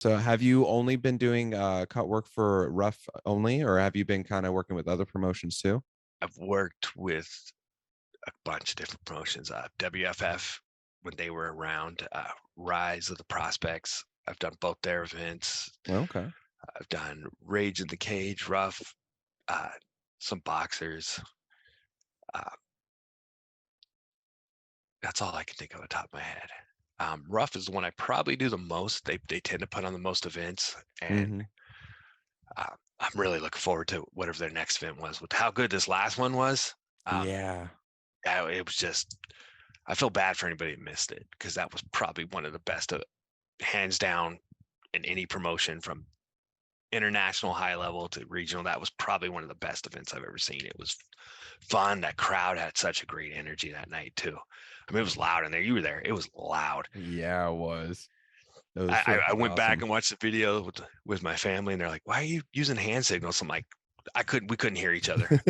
So have you only been doing cut work for RUF only, or have you been kind of working with other promotions too? I've worked with a bunch of different promotions. WFF when they were around, Rise of the Prospects. I've done both their events. Okay. I've done Rage in the Cage, Rough, uh, some boxers. Uh, that's all I can think of on the top of my head. Rough is the one I probably do the most. They tend to put on the most events, and Hmm. uh, I'm really looking forward to whatever their next event was. With how good this last one was, um, Yeah. it was just. I feel bad for anybody who missed it because that was probably one of the best, hands down, in any promotion from international high level to regional. That was probably one of the best events I've ever seen. It was fun. That crowd had such a great energy that night too. I mean, it was loud in there. You were there. It was loud. Yeah, it was. It was I freaking went back awesome. and watched the video with my family, and they're like, "Why are you using hand signals?" I'm like, we couldn't hear each other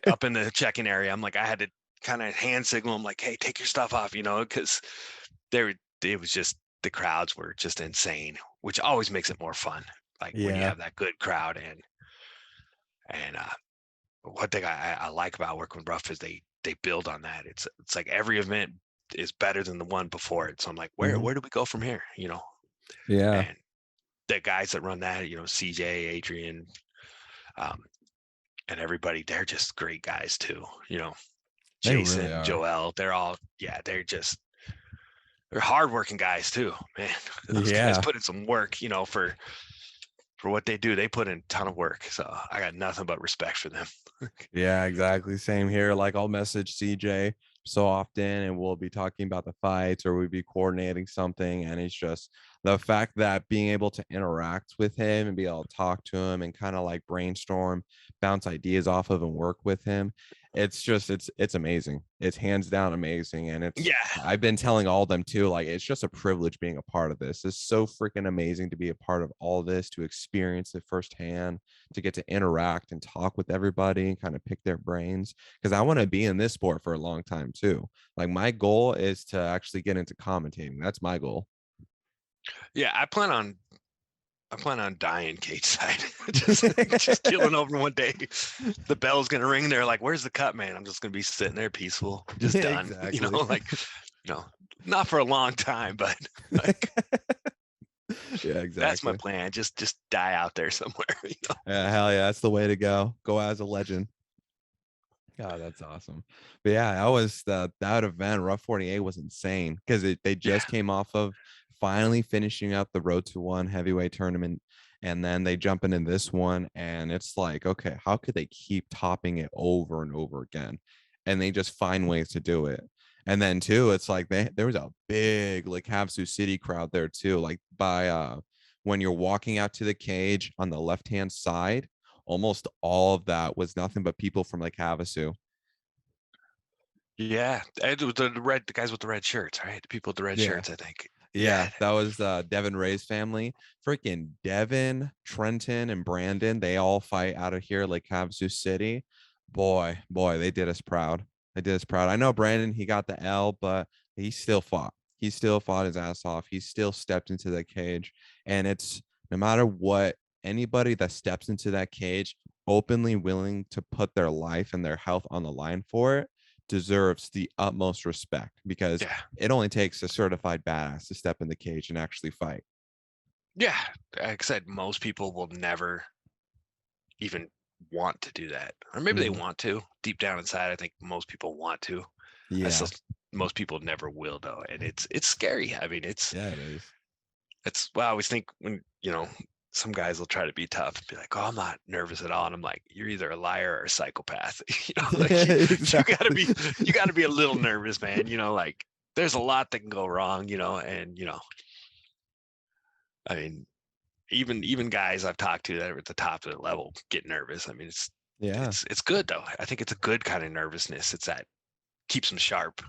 up in the check-in area. I'm like, I had to kind of hand signal. I'm like, "Hey, take your stuff off," because there it was just the crowds were just insane, which always makes it more fun. Like when you Yeah. have that good crowd, and one thing I like about working with Rough is they build on that. It's like every event is better than the one before it. So I'm like, Hmm. where do we go from here? Yeah. And the guys that run that, CJ, Adrian, um, and everybody, they're just great guys too. They really Jason, are. Joel, they're all, yeah, they're hardworking guys too, man. Those guys Yeah. put in some work, for what they do. They put in a ton of work. So I got nothing but respect for them. Yeah, exactly. Same here. Like I'll message CJ so often and we'll be talking about the fights or we'll be coordinating something. And it's just the fact that being able to interact with him and be able to talk to him and kind of like brainstorm, bounce ideas off of and work with him. It's amazing. It's hands down amazing. And it's Yeah. I've been telling all of them too, like it's just a privilege being a part of this. It's so freaking amazing to be a part of all this, to experience it firsthand, to get to interact and talk with everybody and kind of pick their brains, because I want to be in this sport for a long time too. Like my goal is to actually get into commentating. That's my goal. Yeah. I plan on dying cage side. Just killing over one day. The bell's gonna ring. They're like, "Where's the cut, man?" I'm just gonna be sitting there peaceful, just done. Exactly. You know, not for a long time, but like Yeah, that's my exactly. plan. Just die out there somewhere. Yeah, hell yeah, that's the way to go. Go as a legend. God, that's awesome. But yeah, that event, Rough 48 was insane because they Yeah. just came off of finally finishing up the Road to One heavyweight tournament. And then they jump into this one, and it's like, okay, how could they keep topping it over and over again? And they just find ways to do it. And then too, it's like there was a big like Havasu City crowd there too. Like by when you're walking out to the cage on the left hand side, almost all of that was nothing but people from like Havasu. Yeah. And the guys with the red shirts, right? The people with the red Yeah. shirts, I think. Yeah, Yeah. that was Devin Ray's family. Freaking Devin, Trenton, and Brandon. They all fight out of here, like Havasu City. Boy, they did us proud. They did us proud. I know Brandon, he got the L, but he still fought. He still fought his ass off. He still stepped into the cage. And it's no matter what, anybody that steps into that cage openly willing to put their life and their health on the line for it deserves the utmost respect, because Yeah. it only takes a certified badass to step in the cage and actually fight. Yeah. Like I said, most people will never even want to do that. Or maybe they Mhm. want to. Deep down inside, I think most people want to. I still Yeah. most people never will though. And it's scary. I mean, Yeah, it is. it's well, I always think when, some guys will try to be tough and be like, "Oh, I'm not nervous at all." And I'm like, "You're either a liar or a psychopath." Like Yeah, you gotta be exactly. you gotta be a little nervous, man. Like there's a lot that can go wrong, and I mean, even guys I've talked to that are at the top of the level get nervous. I mean, Yeah. it's good though. I think it's a good kind of nervousness. It's that keeps them sharp.